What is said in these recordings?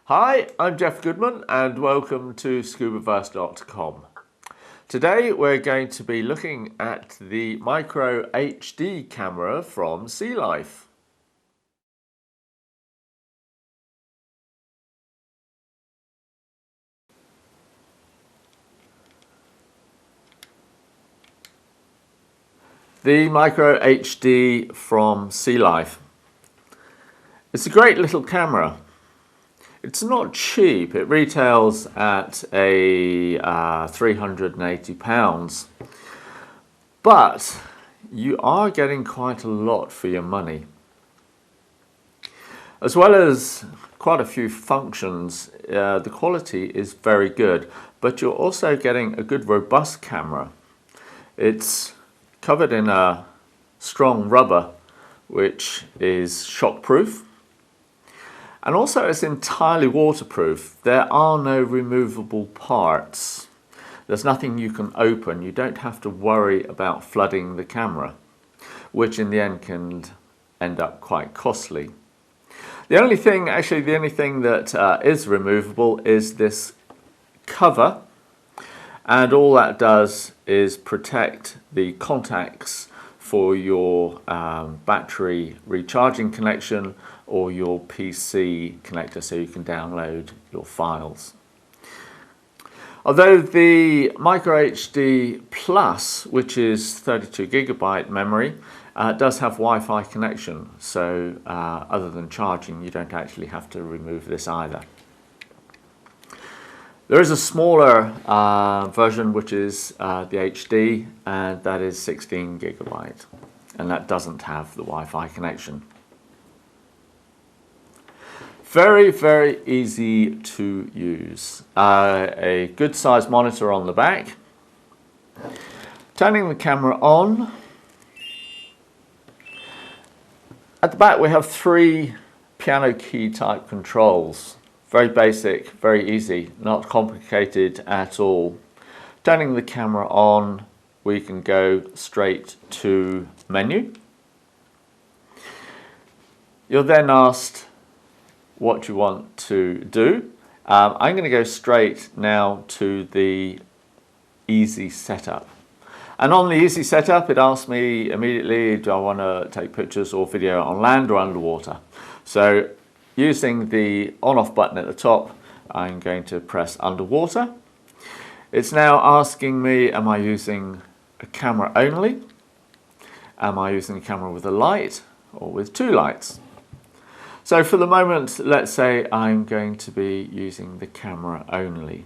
Hi, I'm Jeff Goodman and welcome to scubaverse.com. Today we're going to be looking at the Micro HD camera from SeaLife. The Micro HD from SeaLife. It's a great little camera. It's not cheap. It retails at a £380, but you are getting quite a lot for your money. As well as quite a few functions, the quality is very good, but you're also getting a good robust camera. It's covered in a strong rubber which is shockproof. And also it's entirely waterproof. There are no removable parts. There's nothing you can open. You don't have to worry about flooding the camera, which in the end can end up quite costly. The only thing that is removable is this cover, and all that does is protect the contacts for your battery recharging connection or your PC connector, so you can download your files. Although the Micro HD Plus, which is 32GB memory, does have Wi-Fi connection, so other than charging, you don't actually have to remove this either. There is a smaller version which is the HD, and that is 16GB, and that doesn't have the Wi-Fi connection. Very, very easy to use. A good sized monitor on the back. Turning the camera on. At the back we have three piano key type controls. Very basic, very easy, not complicated at all. Turning the camera on, we can go straight to menu. You're then asked what you want to do. I'm going to go straight now to the easy setup. And on the easy setup, it asks me immediately, do I want to take pictures or video on land or underwater? So using the on-off button at the top, I'm going to press underwater. It's now asking me, am I using a camera only? Am I using a camera with a light or with two lights? So for the moment, let's say I'm going to be using the camera only.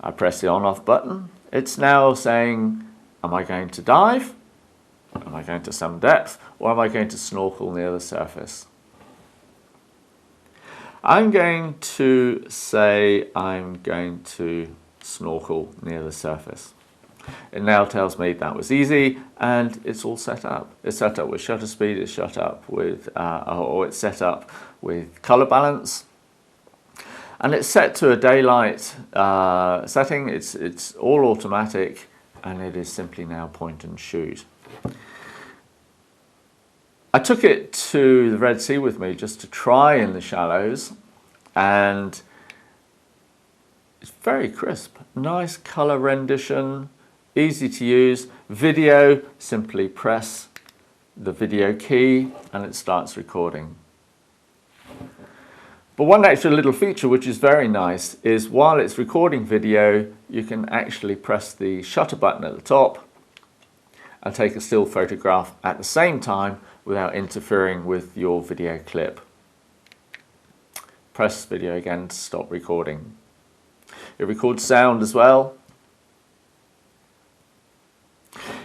I press the on-off button. It's now saying, am I going to dive? Am I going to some depth? Or am I going to snorkel near the surface? I'm going to say I'm going to snorkel near the surface. It now tells me that was easy, and it's all set up. It's set up with shutter speed, it's set up with color balance, and it's set to a daylight setting. It's all automatic, and it is simply now point and shoot. I took it to the Red Sea with me just to try in the shallows, and it's very crisp, nice color rendition. Easy to use. Video, simply press the video key and it starts recording. But one extra little feature which is very nice is while it's recording video, you can actually press the shutter button at the top and take a still photograph at the same time without interfering with your video clip. Press video again to stop recording. It records sound as well.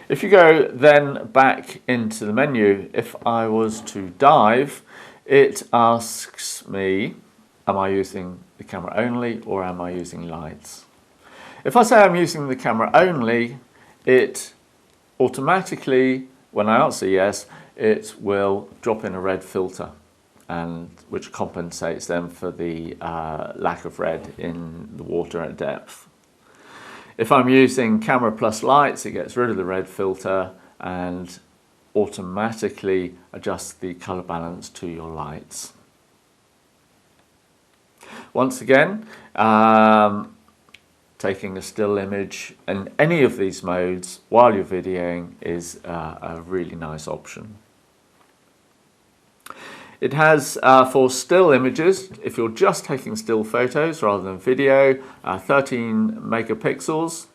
If you go then back into the menu, if I was to dive, it asks me, am I using the camera only or am I using lights? If I say I'm using the camera only, it automatically, when I answer yes, it will drop in a red filter, and which compensates then for the lack of red in the water at depth. If I'm using camera plus lights, it gets rid of the red filter and automatically adjusts the color balance to your lights. Once again, taking a still image in any of these modes while you're videoing is a really nice option. It has, for still images, if you're just taking still photos rather than video, 13 megapixels,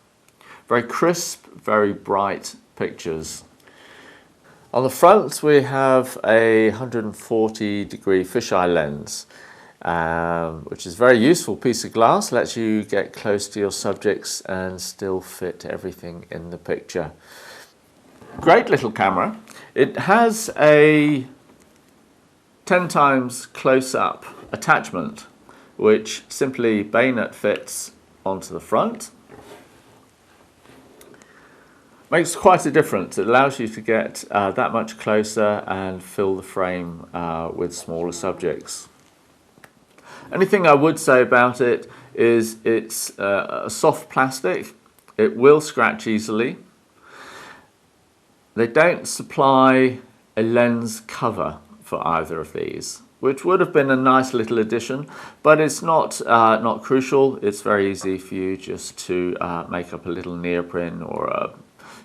very crisp, very bright pictures. On the front we have a 140-degree fisheye lens, which is a very useful piece of glass, lets you get close to your subjects and still fit everything in the picture. Great little camera. It has a 10 times close-up attachment, which simply bayonet fits onto the front. Makes quite a difference. It allows you to get that much closer and fill the frame with smaller subjects. Anything I would say about it is it's a soft plastic. It will scratch easily. They don't supply a lens cover for either of these, which would have been a nice little addition, but it's not crucial. It's very easy for you just to make up a little neoprene or a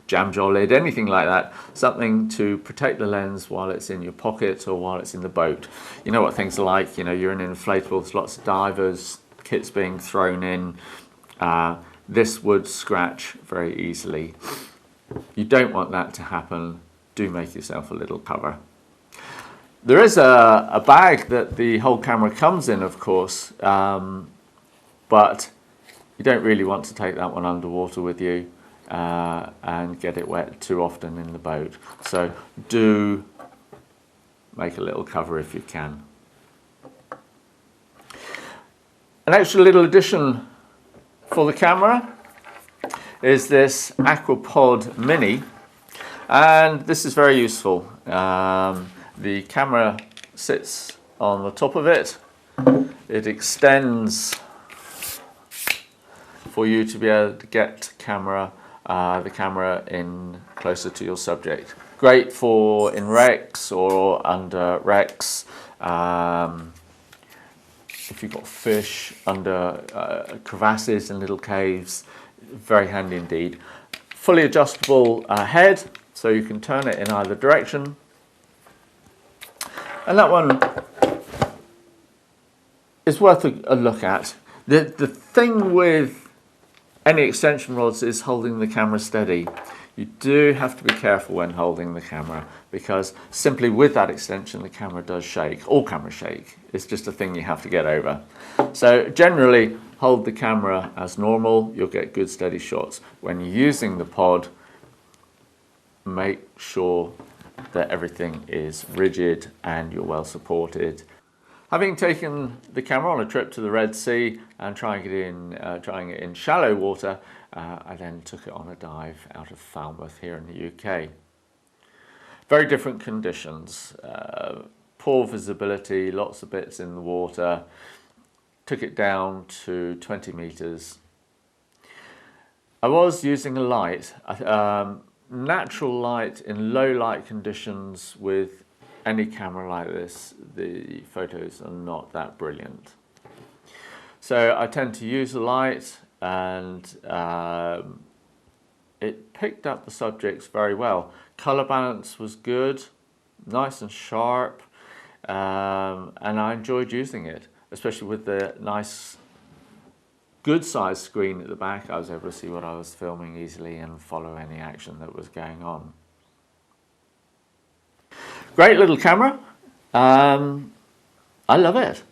jam jar lid, anything like that, something to protect the lens while it's in your pocket or while it's in the boat. You know what things are like, you know, you're in an inflatable, there's lots of divers, kits being thrown in. This would scratch very easily. You don't want that to happen. Do make yourself a little cover. There is a bag that the whole camera comes in, of course, but you don't really want to take that one underwater with you and get it wet too often in the boat. So do make a little cover if you can. An extra little addition for the camera is this Macropod Mini, and this is very useful. The camera sits on the top of it. It extends for you to be able to get the camera in closer to your subject. Great for in wrecks or under wrecks. If you've got fish under crevasses and little caves, very handy indeed. Fully adjustable head, so you can turn it in either direction. And that one is worth a look at. The thing with any extension rods is holding the camera steady. You do have to be careful when holding the camera, because simply with that extension the camera does shake. All cameras shake. It's just a thing you have to get over. So generally hold the camera as normal, you'll get good steady shots. When you're using the pod, make sure that everything is rigid and you're well supported. Having taken the camera on a trip to the Red Sea and trying it in shallow water, I then took it on a dive out of Falmouth here in the UK. Very different conditions, poor visibility, lots of bits in the water. Took it down to 20 meters. I was using a light, natural light in low light conditions. With any camera like this, the photos are not that brilliant. So I tend to use a light, and it picked up the subjects very well. Color balance was good, nice and sharp, and I enjoyed using it, especially with the nice good sized screen at the back. I was able to see what I was filming easily and follow any action that was going on. Great little camera. I love it.